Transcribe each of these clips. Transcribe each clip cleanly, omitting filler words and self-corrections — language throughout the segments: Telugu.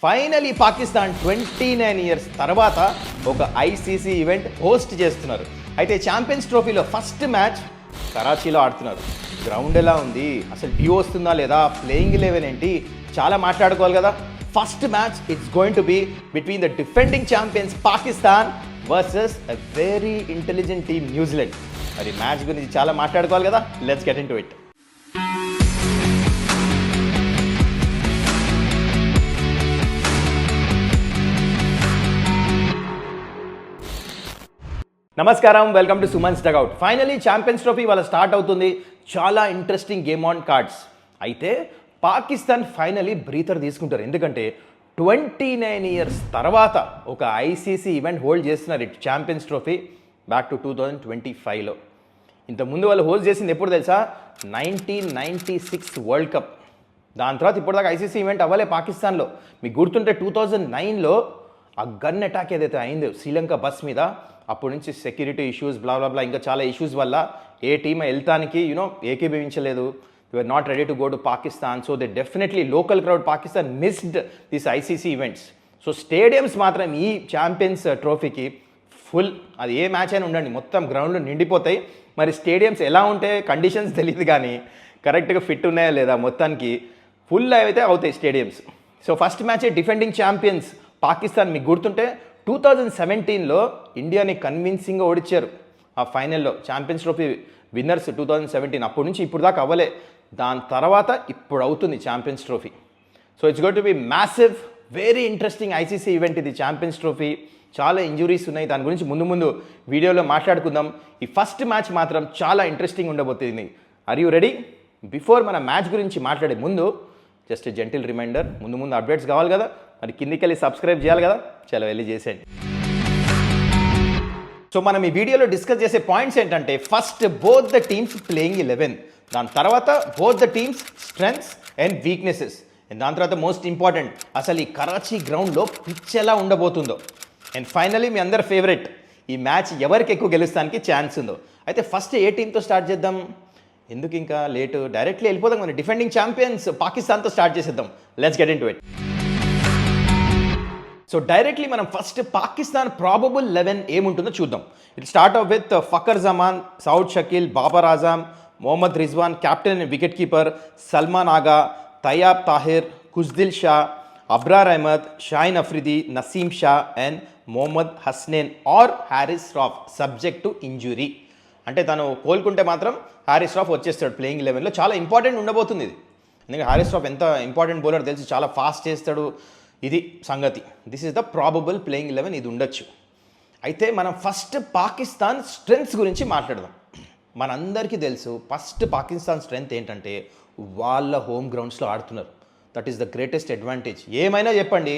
ఫైనలీ పాకిస్తాన్ 29 ఇయర్స్ తర్వాత ఒక ఐసీసీ ఈవెంట్ హోస్ట్ చేస్తున్నారు. అయితే ఛాంపియన్స్ ట్రోఫీలో ఫస్ట్ మ్యాచ్ కరాచీలో ఆడుతున్నారు. గ్రౌండ్ ఎలా ఉంది, అసలు డ్యూ వస్తుందా లేదా, ప్లేయింగ్ 11 ఏంటి, చాలా మాట్లాడుకోవాలి కదా. First match it's going to be between the defending champions Pakistan versus a very intelligent team New Zealand. మరి మ్యాచ్ గురించి చాలా మాట్లాడుకోవాలి కదా, let's get into it. నమస్కారం, welcome to Suman's dugout. Finally champions trophy వాళ్ళ స్టార్ట్ అవుతుంది. చాలా ఇంట్రెస్టింగ్ గేమ్ ఆన్ కార్డ్స్. అయితే పాకిస్తాన్ ఫైనలీ బ్రీతర్ తీసుకుంటారు, ఎందుకంటే 29 ఇయర్స్ తర్వాత ఒక ఐసీసీ ఈవెంట్ హోల్డ్ చేస్తున్నారు. It champions trophy back to 2025లో. ఇంతకుముందు వాళ్ళు హోల్డ్ చేసింది ఎప్పుడు తెలుసా, 1996 వరల్డ్ కప్. దాని తర్వాత ఇప్పటిదాకా ఐసీసీ ఈవెంట్ అవ్వలే పాకిస్తాన్లో. మీకు గుర్తుంటే 2009లో ఆ గన్ అటాక్ ఏదైతే అయిందో శ్రీలంక బస్ మీద, అప్పటి నుంచి సెక్యూరిటీ ఇష్యూస్ బ్లా ఇంకా చాలా ఇష్యూస్ వల్ల ఏ టీమ్ వెళ్తానికి ఏకీభవించలేదు. They are not ready to go to Pakistan. So they definitely local crowd Pakistan missed this ICC events. So stadiums మాత్రం ఈ ఛాంపియన్స్ ట్రోఫీకి ఫుల్, అది ఏ మ్యాచ్ అయినా ఉండండి మొత్తం గ్రౌండ్లో నిండిపోతాయి. మరి స్టేడియంస్ ఎలా ఉంటే కండిషన్స్ తెలియదు, కానీ కరెక్ట్గా ఫిట్ ఉన్నాయా లేదా మొత్తానికి ఫుల్ అయితే అవుతాయి stadiums. So first match defending champions Pakistan. మీకు గుర్తుంటే 2017లో ఇండియాని కన్విన్సింగ్గా ఓడించారు ఆ ఫైనల్లో. Champions trophy winners 2017. అప్పటి నుంచి ఇప్పుడు దాకా అవ్వలే. దాని తర్వాత ఇప్పుడు అవుతుంది champions trophy. So it's going to B massive, very interesting ICC event ఇది ఛాంపియన్స్ ట్రోఫీ. చాలా ఇంజురీస్ ఉన్నాయి, దాని గురించి ముందు వీడియోలో మాట్లాడుకుందాం. ఈ ఫస్ట్ మ్యాచ్ మాత్రం చాలా ఇంట్రెస్టింగ్ ఉండబోతుంది. Are you ready? బిఫోర్ మన మ్యాచ్ గురించి మాట్లాడే ముందు జస్ట్ జెంటిల్ రిమైండర్, ముందు అప్డేట్స్ కావాలి కదా, మరి కిందికి వెళ్ళి సబ్స్క్రైబ్ చేయాలి కదా, చాలా వెళ్ళి చేసేయండి. సో మనం ఈ వీడియోలో డిస్కస్ చేసే పాయింట్స్ ఏంటంటే, first both the teams playing 11, దాని తర్వాత both the teams strengths and weaknesses, and దాని తర్వాత మోస్ట్ ఇంపార్టెంట్ అసలు ఈ కరాచీ గ్రౌండ్లో పిచ్ ఎలా ఉండబోతుందో, అండ్ ఫైనలీ మీ అందరి ఫేవరెట్ ఈ మ్యాచ్ ఎవరికి ఎక్కువ గెలుస్తానికి ఛాన్స్ ఉందో. అయితే ఫస్ట్ ఏ టీంతో స్టార్ట్ చేద్దాం, ఎందుకు ఇంకా లేటు, డైరెక్ట్లీ వెళ్ళిపోదాం. మన డిఫెండింగ్ ఛాంపియన్స్ పాకిస్తాన్తో స్టార్ట్ చేసేద్దాం. Let's get into it. So directly మనం ఫస్ట్ పాకిస్తాన్ ప్రాబబుల్ 11 ఏముంటుందో చూద్దాం. It start off with Fakhar Zaman, Saud Shakeel, Babar Azam, Mohammad Rizwan, captain and wicket keeper, Salman Agha, Tayyab Tahir, Khushdil Shah, Abrar Ahmed, Shaheen Afridi, Naseem Shah and Mohammad Hasnain or Haris Rauf subject to injury. అంటే తను కోలుకుంటే మాత్రం హ్యారిస్ రాఫ్ వచ్చేస్తాడు ప్లేయింగ్ 11లో. చాలా ఇంపార్టెంట్ ఉండబోతుంది ఇది, ఎందుకంటే హ్యారిస్ రాఫ్ ఎంత ఇంపార్టెంట్ బౌలర్ తెలుసు, చాలా ఫాస్ట్ చేస్తాడు. ఇది సంగతి. This is the probable playing 11, ఇది ఉండొచ్చు. అయితే మనం ఫస్ట్ పాకిస్తాన్ స్ట్రెంగ్త్స్ గురించి మాట్లాడదాం. మనందరికీ తెలుసు ఫస్ట్ పాకిస్తాన్ స్ట్రెంగ్త్ ఏంటంటే, వాళ్ళ హోమ్ గ్రౌండ్స్లో ఆడుతున్నారు. That is the greatest advantage. ఏమైనా చెప్పండి,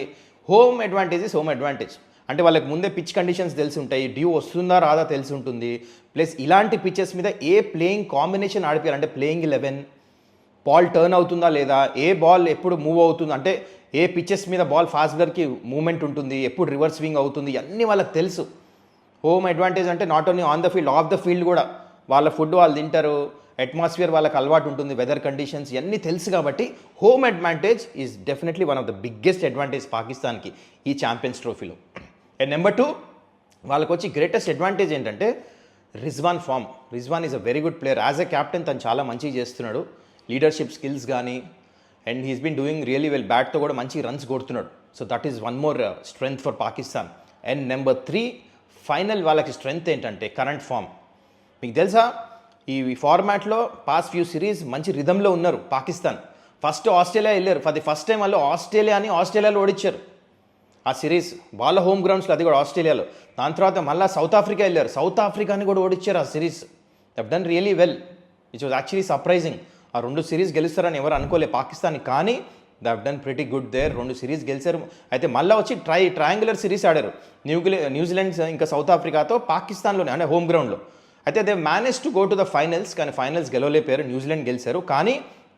home advantage is home advantage. అంటే వాళ్ళకి ముందే పిచ్ కండిషన్స్ తెలిసి ఉంటాయి, డ్యూ వస్తుందా రాదా తెలిసి ఉంటుంది. ప్లస్ ఇలాంటి పిచ్చెస్ మీద ఏ ప్లేయింగ్ కాంబినేషన్ ఆడిపోయారు, అంటే ప్లేయింగ్ 11, బాల్ టర్న్ అవుతుందా లేదా, ఏ బాల్ ఎప్పుడు మూవ్ అవుతుంది, అంటే ఏ పిచ్చెస్ మీద బాల్ ఫాస్ట్ బౌలర్కి మూవ్మెంట్ ఉంటుంది, ఎప్పుడు రివర్స్ స్వింగ్ అవుతుంది, అన్నీ వాళ్ళకి తెలుసు. హోమ్ అడ్వాంటేజ్ అంటే not only on the field, of the field కూడా వాళ్ళ ఫుడ్ వాళ్ళు తింటారు, అట్మాస్ఫియర్ వాళ్ళకి అలవాటు ఉంటుంది, వెదర్ కండిషన్స్ ఇవన్నీ తెలుసు. కాబట్టి home advantage is definitely one of the biggest advantage పాకిస్తాన్కి ఈ ఛాంపియన్స్ ట్రోఫీలో. అండ్ నెంబర్ 2, వాళ్ళకి వచ్చి గ్రేటెస్ట్ అడ్వాంటేజ్ ఏంటంటే Rizwan form. Rizwan is a very good player. As a captain తను చాలా మంచిగా చేస్తున్నాడు, లీడర్షిప్ స్కిల్స్ కానీ, and he's been doing really well. బ్యాట్తో కూడా మంచి రన్స్ కొడుతున్నాడు. So that is one more strength for Pakistan. And number 3, final వాళ్ళకి స్ట్రెంగ్త్ ఏంటంటే కరెంట్ ఫామ్. మీకు తెలుసా, ఈ ఫార్మాట్లో పాస్ట్ ఫ్యూ సిరీస్ మంచి రిథంలో ఉన్నారు పాకిస్తాన్. ఫస్ట్ ఆస్ట్రేలియా వెళ్ళారు, ఫర్ ది ఫస్ట్ టైం వాళ్ళు ఆస్ట్రేలియాలో ఓడించారు ఆ సిరీస్ వాళ్ళ హోమ్ గ్రౌండ్స్లో, అది కూడా ఆస్ట్రేలియాలో. దాని తర్వాత మళ్ళీ సౌత్ ఆఫ్రికా వెళ్ళారు, సౌత్ ఆఫ్రికాని కూడా ఓడించారు ఆ series. They done really well, which was actually surprising. ఆ 2 సిరీస్ గెలుస్తారని ఎవరు అనుకోలే పాకిస్తాన్, కానీ they have done pretty good there. 2 series గెలిచారు. అయితే మళ్ళీ వచ్చి ట్రయాంగులర్ సిరీస్ ఆడారు న్యూజిలాండ్ ఇంకా సౌత్ ఆఫ్రికాతో, పాకిస్తాన్లోనే అంటే హోమ్ గ్రౌండ్లో. అయితే they manage to go to the finals, కానీ ఫైనల్స్ గెలవలేపారు, న్యూజిలాండ్ గెలిచారు. కానీ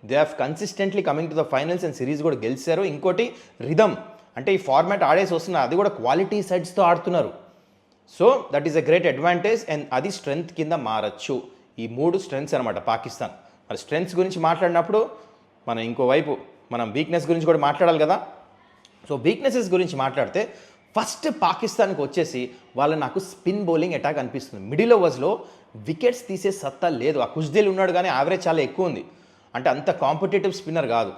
they have consistently coming to the finals and series కూడా గెలిచారు. ఇంకోటి రిథమ్, అంటే ఈ ఫార్మాట్ ఆడేసి వస్తున్నారు, అది కూడా క్వాలిటీ సైడ్స్తో ఆడుతున్నారు. So that is a great advantage, and అది స్ట్రెంగ్త్ కింద మారచ్చు. ఈ 3 స్ట్రెంగ్త్స్ అనమాట పాకిస్తాన్. మరి స్ట్రెంగ్త్స్ గురించి మాట్లాడినప్పుడు మనం ఇంకోవైపు మనం వీక్నెస్ గురించి కూడా మాట్లాడాలి కదా. సో వీక్నెసెస్ గురించి మాట్లాడితే ఫస్ట్ పాకిస్తాన్కి వచ్చేసి నాకు స్పిన్ బౌలింగ్ అటాక్ అనిపిస్తుంది. మిడిల్ ఓవర్స్లో వికెట్స్ తీసే సత్తా లేదు. ఆ కుజ్దేల్ ఉన్నాడు కానీ యావరేజ్ చాలా ఎక్కువ ఉంది, అంటే అంత కాంపిటేటివ్ స్పిన్నర్ కాదు.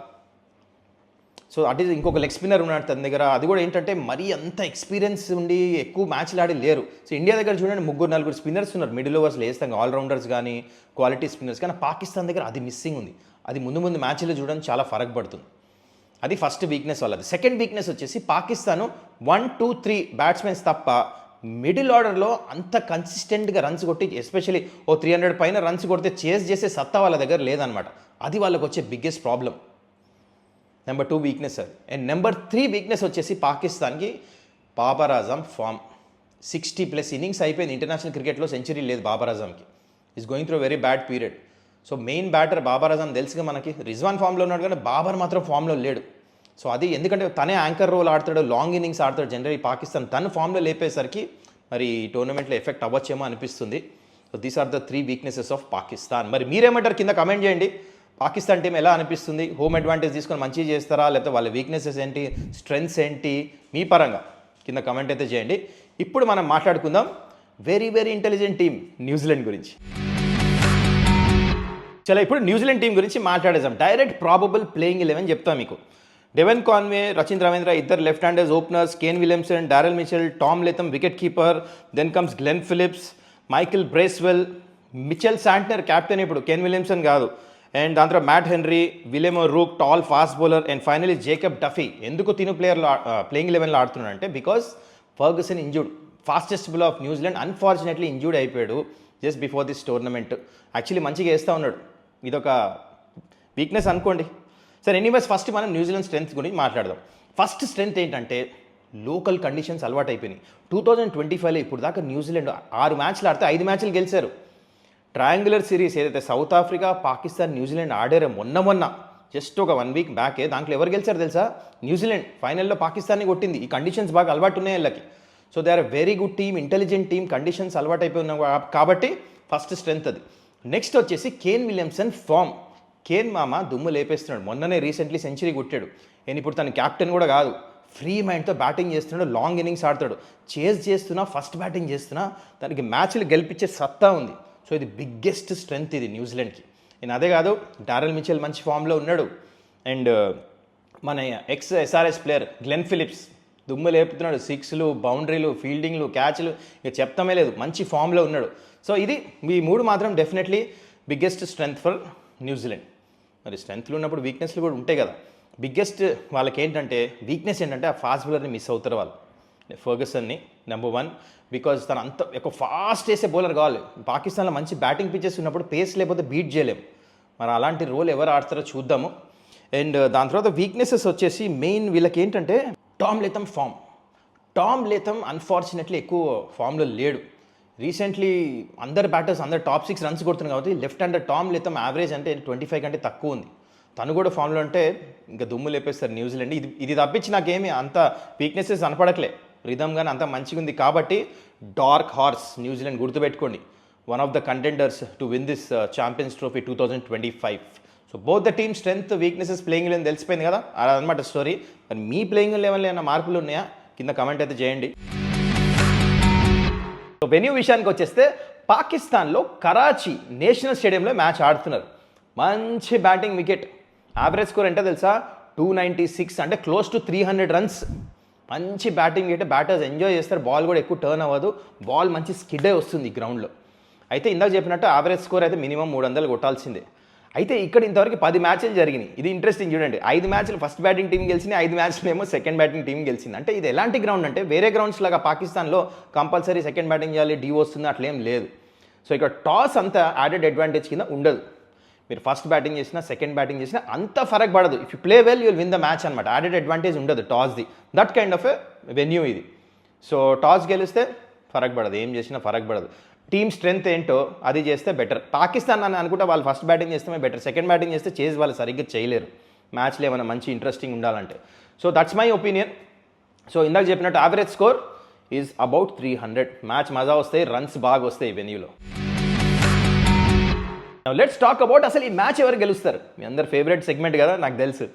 సో అట్ ఈస్ ఇంకొక లెగ్ స్పిన్నర్ ఉన్నాడు తన దగ్గర, అది కూడా ఏంటంటే మరీ అంత ఎక్స్పీరియన్స్ ఉండి ఎక్కువ మ్యాచ్లు ఆడి లేరు. సో ఇండియా దగ్గర చూడండి 3-4 స్పిన్నర్స్ ఉన్నారు మిడిల్ ఓవర్స్లో వేస్తాం, ఆల్రౌండర్స్ కానీ క్వాలిటీ స్పిన్నర్స్, కానీ పాకిస్తాన్ దగ్గర అది మిస్సింగ్ ఉంది. అది ముందు మ్యాచ్లో చూడడం చాలా ఫరక్ పడుతుంది. అది ఫస్ట్ వీక్నెస్ వాళ్ళది. సెకండ్ వీక్నెస్ వచ్చేసి పాకిస్తాన్ 1-2-3 బ్యాట్స్మెన్స్ తప్ప మిడిల్ ఆర్డర్లో అంత కన్సిస్టెంట్గా రన్స్ కొట్టి, ఎస్పెషల్లీ 300 పైన రన్స్ కొడితే చేజ్ చేసే సత్తా వాళ్ళ దగ్గర లేదనమాట. అది వాళ్ళకి వచ్చే బిగ్గెస్ట్ ప్రాబ్లం. నెంబర్ 2 వీక్నెస్ అది. అండ్ నెంబర్ 3 వీక్నెస్ వచ్చేసి పాకిస్తాన్కి బాబర్ ఆజమ్ ఫామ్. 60+ ఇన్నింగ్స్ అయిపోయింది ఇంటర్నేషనల్ క్రికెట్లో, సెంచరీ లేదు బాబర్ ఆజమ్కి. Is going through very bad period. So main batter Babar Azam తెలుసుగా మనకి, రిజ్వాన్ ఫామ్లో ఉన్నాడు కానీ బాబర్ మాత్రం ఫామ్లో లేడు. సో అది ఎందుకంటే తనే యాంకర్ రోల్ ఆడతాడు, లాంగ్ ఇన్నింగ్స్ ఆడతాడు జనరల్లీ. పాకిస్తాన్ తను ఫామ్లో లేపేసరికి మరి టోర్నమెంట్లో ఎఫెక్ట్ అవ్వచ్చేమో అనిపిస్తుంది. So these are the 3 weaknesses of Pakistan. మరి మీరేమంటారు కింద కమెంట్ చేయండి. పాకిస్తాన్ టీం ఎలా అనిపిస్తుంది? హోమ్ అడ్వాంటేజ్ తీసుకొని మంచిగా చేస్తారా, లేకపోతే వాళ్ళ వీక్నెసెస్ ఏంటి, స్ట్రెంగ్స్ ఏంటి, మీ పరంగా కింద కమెంట్ అయితే చేయండి. ఇప్పుడు మనం మాట్లాడుకుందాం వెరీ ఇంటెలిజెంట్ టీం న్యూజిలాండ్ గురించి. చలో ఇప్పుడు న్యూజిలాండ్ టీం గురించి మాట్లాడేద్దాం. డైరెక్ట్ ప్రాబబుల్ ప్లేయింగ్ 11 చెప్తాం మీకు. డెవెన్ కాన్వే, రచిన్ రవీంద్ర ఇద్దరు left handers openers, Kane Williamson, Daryl Mitchell, Tom Latham wicket keeper, then comes Glenn Phillips, Michael Bracewell, Mitchell Santner captain ఇప్పుడు, కేన్ విలియమ్సన్ కాదు, అండ్ దాని తర్వాత Matt Henry, William O'Rourke tall fast bowler, and finally Jacob Duffy. ఎందుకు తిను ప్లేయర్లో ప్లేయింగ్ 11లో ఆడుతున్నాడు అంటే because Ferguson injured, fastest bowler of New Zealand unfortunately injured అయిపోయాడు just before this tournament. Actually మంచిగా వేస్తూ ఉన్నాడు, ఇదొక వీక్నెస్ అనుకోండి. సరే ఎనీవేస్ ఫస్ట్ మనం న్యూజిలాండ్ స్ట్రెంగ్త్ గురించి మాట్లాడదాం. ఫస్ట్ స్ట్రెంగ్త్ ఏంటంటే లోకల్ కండిషన్స్ అలవాటు అయిపోయినాయి. 2025లో ఇప్పుడు దాకా న్యూజిలాండ్ 6 మ్యాచ్లు ఆడితే 5 మ్యాచ్లు గెలిచారు. ట్రయాంగులర్ సిరీస్ ఏదైతే సౌత్ ఆఫ్రికా, పాకిస్తాన్, న్యూజిలాండ్ ఆడారో మొన్న జస్ట్ ఒక 1 వీక్ బ్యాకే, దాంట్లో ఎవరు గెలిచారు తెలుసా? న్యూజిలాండ్. ఫైనల్లో పాకిస్తాన్ని కొట్టింది. ఈ కండిషన్స్ బాగా అలవాటు ఉన్నాయి వీళ్ళకి. So they are very good team, intelligent team, conditions అలవాటు అయిపోయి ఉన్నాయి కాబట్టి ఫస్ట్ స్ట్రెంగ్త్ అది. నెక్స్ట్ వచ్చేసి కేన్ విలియమ్సన్ ఫామ్. కేన్ మామ దుమ్ము లేపేస్తున్నాడు, మొన్ననే రీసెంట్లీ సెంచరీ కొట్టాడు. నేను ఇప్పుడు తన క్యాప్టెన్ కూడా కాదు, ఫ్రీ మైండ్తో బ్యాటింగ్ చేస్తున్నాడు, లాంగ్ ఇన్నింగ్స్ ఆడతాడు, చేజ్ చేస్తున్నా, ఫస్ట్ బ్యాటింగ్ చేస్తున్నా, దానికి మ్యాచ్లు గెలిపించే సత్తా ఉంది. సో ఇది బిగ్గెస్ట్ స్ట్రెంగ్త్ ఇది న్యూజిలాండ్కి. నేను అదే కాదు, డారెల్ మిచెల్ మంచి ఫామ్లో ఉన్నాడు, అండ్ మన ఎక్స్-SRH ప్లేయర్ గ్లెన్ ఫిలిప్స్ దుమ్ము లేపుతున్నాడు, 6లు, బౌండరీలు, ఫీల్డింగ్లు, క్యాచ్లు, ఇక చెప్తామే లేదు, మంచి ఫామ్లో ఉన్నాడు. సో ఇది ఈ 3 మాత్రం definitely biggest strength for New Zealand. మరి స్ట్రెంగ్త్లు ఉన్నప్పుడు వీక్నెస్లు కూడా ఉంటాయి కదా. బిగ్గెస్ట్ వాళ్ళకి ఏంటంటే వీక్నెస్ ఏంటంటే ఆ ఫాస్ట్ బౌలర్ని మిస్ అవుతారు వాళ్ళు. ఫర్గసన్ని నెంబర్ 1 బికాజ్ తను అంత ఎక్కువ ఫాస్ట్ వేసే బౌలర్ కావాలి. పాకిస్తాన్లో మంచి బ్యాటింగ్ పిచెస్ ఉన్నప్పుడు పేస్ లేకపోతే బీట్ చేయలేము. మరి అలాంటి రోల్ ఎవరు ఆడతారో చూద్దాము. అండ్ దాని తర్వాత వీక్నెసెస్ వచ్చేసి మెయిన్ వీళ్ళకి ఏంటంటే టామ్ లెథమ్ ఫామ్. టామ్ లెథమ్ అన్ఫార్చునేట్లీ ఎక్కువ ఫామ్లో లేడు. రీసెంట్లీ అందరు బ్యాటర్స్ అందరు టాప్ 6 రన్స్ కొడుతున్నారు కాబట్టి లెఫ్ట్ హ్యాండర్ టామ్ లెథమ్ యావరేజ్ అంటే 25 కంటే తక్కువ ఉంది. తను కూడా ఫామ్లో అంటే ఇంకా దుమ్ము లేపేస్తారు న్యూజిలాండ్. ఇది తప్పించి నాకేమి అంత వీక్నెసెస్ కనపడట్లే. రిథమ్ కానీ అంత మంచిగా ఉంది కాబట్టి డార్క్ హార్స్ న్యూజిలాండ్ గుర్తుపెట్టుకోండి, one of the contenders to win this champions trophy 2025. So both the team strength, weaknesses, playing eleven తెలిసిపోయింది కదా, అదనమాట స్టోరీ. మరి మీ ప్లేయింగ్ లెవెన్లో ఏమైనా మార్పులు ఉన్నాయా కింద కమెంట్ అయితే చేయండి. సో వెన్యూ విషయానికి వచ్చేస్తే పాకిస్తాన్లో కరాచీ నేషనల్ స్టేడియంలో మ్యాచ్ ఆడుతున్నారు. మంచి బ్యాటింగ్ వికెట్, యావరేజ్ స్కోర్ ఎంత తెలుసా 296, అంటే క్లోజ్ టు 300 రన్స్. మంచి బ్యాటింగ్ వికెట్, బ్యాటర్స్ ఎంజాయ్ చేస్తారు, బాల్ కూడా ఎక్కువ టర్న్ అవ్వదు, బాల్ మంచి స్కిడ్ అయి వస్తుంది గ్రౌండ్లో. అయితే ఇందాక చెప్పినట్టు యావరేజ్ స్కోర్ అయితే మినిమం 300 కొట్టాల్సిందే. అయితే ఇక్కడ ఇంతవరకు 10 మ్యాచ్లు జరిగినాయి. ఇది ఇంట్రెస్టింగ్ చూడండి, 5 మ్యాచ్లు ఫస్ట్ బ్యాటింగ్ టీం గెలిచినాయి, 5 మ్యాచ్లు ఏమో సెకండ్ బ్యాటింగ్ టీం గెలిచింది. అంటే ఇది ఎలాంటి గ్రౌండ్ అంటే వేరే గ్రౌండ్స్ లాగా పాకిస్తాన్లో కంపల్సరీ సెకండ్ బ్యాటింగ్ చేయాలి, డీ వస్తుంది అట్లేం లేదు. సో ఇక్కడ టాస్ అంతా యాడెడ్ అడ్వాంటేజ్ కింద ఉండదు. మీరు ఫస్ట్ బ్యాటింగ్ చేసినా సెకండ్ బ్యాటింగ్ చేసినా అంత ఫరక్ పడదు. If you play well you will win the match అనమాట. యాడెడ్ అడ్వాంటేజ్ ఉండదు టాస్ది. That kind of a venue ఇది. సో టాస్ గెలిస్తే ఫరక్ పడదు, ఏం చేసినా ఫరక్ పడదు. టీమ్ స్ట్రెంగ్త్ ఏంటో అది చేస్తే బెటర్. పాకిస్తాన్ అని అనుకుంటే వాళ్ళు ఫస్ట్ బ్యాటింగ్ చేస్తే బెటర్, సెకండ్ బ్యాటింగ్ చేస్తే చేసి వాళ్ళు సరిగ్గా చేయలేరు మ్యాచ్లో ఏమైనా మంచి ఇంట్రెస్టింగ్ ఉండాలంటే. So that's my opinion. So ఇందాక చెప్పినట్టు average score is about 300. Match మజా వస్తాయి, రన్స్ బాగా వస్తాయి వెన్యూలో. లెట్స్ టాక్ అబౌట్ అసలు ఈ మ్యాచ్ ఎవరు గెలుస్తారు. మీ అందరు ఫేవరెట్ సెగ్మెంట్ కదా నాకు తెలుసు.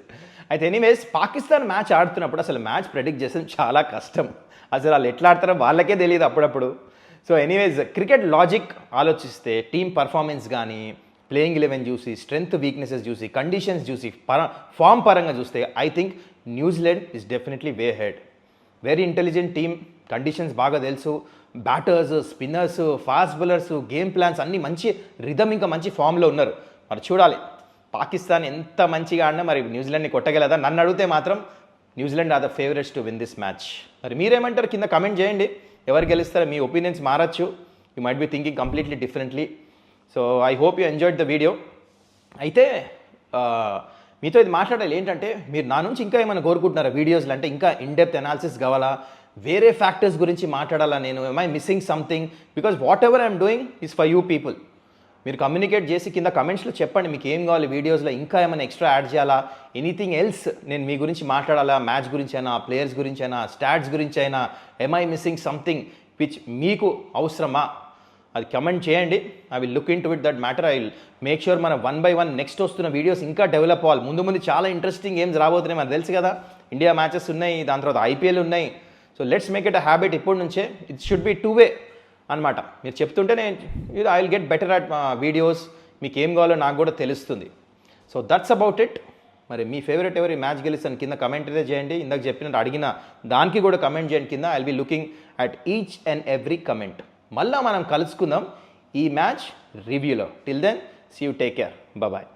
అయితే ఎనీవేస్ పాకిస్తాన్ మ్యాచ్ ఆడుతున్నప్పుడు అసలు మ్యాచ్ ప్రెడిక్ట్ చేసేది చాలా కష్టం. అసలు వాళ్ళు ఎట్లా ఆడతారో వాళ్ళకే తెలియదు అప్పుడప్పుడు. సో ఎనీవేస్ క్రికెట్ లాజిక్ ఆలోచిస్తే టీమ్ పర్ఫార్మెన్స్ కానీ, ప్లేయింగ్ 11 చూసి, స్ట్రెంగ్త్ వీక్నెసెస్ చూసి, కండిషన్స్ చూసి, ఫామ్ పరంగా చూస్తే I think New Zealand is definitely way head. Very intelligent team, conditions బాగా తెలుసు, batters, spinners, fast bowlers, game plans అన్నీ మంచి రిథమ్, ఇంకా మంచి ఫామ్లో ఉన్నారు. మరి చూడాలి పాకిస్తాన్ ఎంత మంచిగా ఆడినా మరి న్యూజిలాండ్ని కొట్టగలదా. నన్ను అడిగితే మాత్రం New Zealand are the favourites to win this match. మరి మీరేమంటారు కింద కమెంట్ చేయండి. ఎవరు గెలుస్తారో మీ ఒపీనియన్స్ మారచ్చు. You might be thinking completely differently. So I hope you enjoyed the video. అయితే మీతో ఇది మాట్లాడాలి ఏంటంటే, మీరు నా నుంచి ఇంకా ఏమైనా కోరుకుంటున్నారా వీడియోస్లో? అంటే ఇంకా ఇన్డెప్త్ అనాలిసిస్ కావాలా, వేరే ఫ్యాక్టర్స్ గురించి మాట్లాడాలా, నేను I missing something? Because what ever I'm doing is for you people. మీరు కమ్యూనికేట్ చేసి కింద కమెంట్స్లో చెప్పండి మీకు ఏం కావాలి వీడియోస్లో, ఇంకా ఏమైనా ఎక్స్ట్రా యాడ్ చేయాలా, ఎనీథింగ్ ఎల్స్ నేను మీ గురించి మాట్లాడాలా, మ్యాచ్ గురించి అయినా, ప్లేయర్స్ గురించి అయినా, స్టాట్స్ గురించి అయినా, ఐ మిస్సింగ్ సంథింగ్ విచ్ మీకు అవసరమా, అది కమెంట్ చేయండి. I will look in to it that matter. I will make sure మన 1 by 1 నెక్స్ట్ వస్తున్న వీడియోస్ ఇంకా డెవలప్ అవ్వాలి. ముందు చాలా ఇంట్రెస్టింగ్ గేమ్స్ రాబోతున్నాయి, మనకు తెలుసు కదా. ఇండియా మ్యాచెస్ ఉన్నాయి, దాని తర్వాత IPL ఉన్నాయి. So let's make it a habit ఇప్పటి నుంచే. ఇట్ షుడ్ బి 2 way అనమాట. మీరు చెప్తుంటే నేను I will get better at videos. మీకు ఏం కావాలో నాకు కూడా తెలుస్తుంది. So that's about it. మరి మీ ఫేవరెట్ ఎవరి మ్యాచ్ గెలుస్తాను కింద కమెంట్ అయితే చేయండి. ఇందాక చెప్పినట్టు అడిగిన దానికి కూడా కమెంట్ చేయండి కింద. I will be looking at each and every comment. మళ్ళీ మనం కలుసుకుందాం ఈ మ్యాచ్ రివ్యూలో. Till then see you, take care, bye.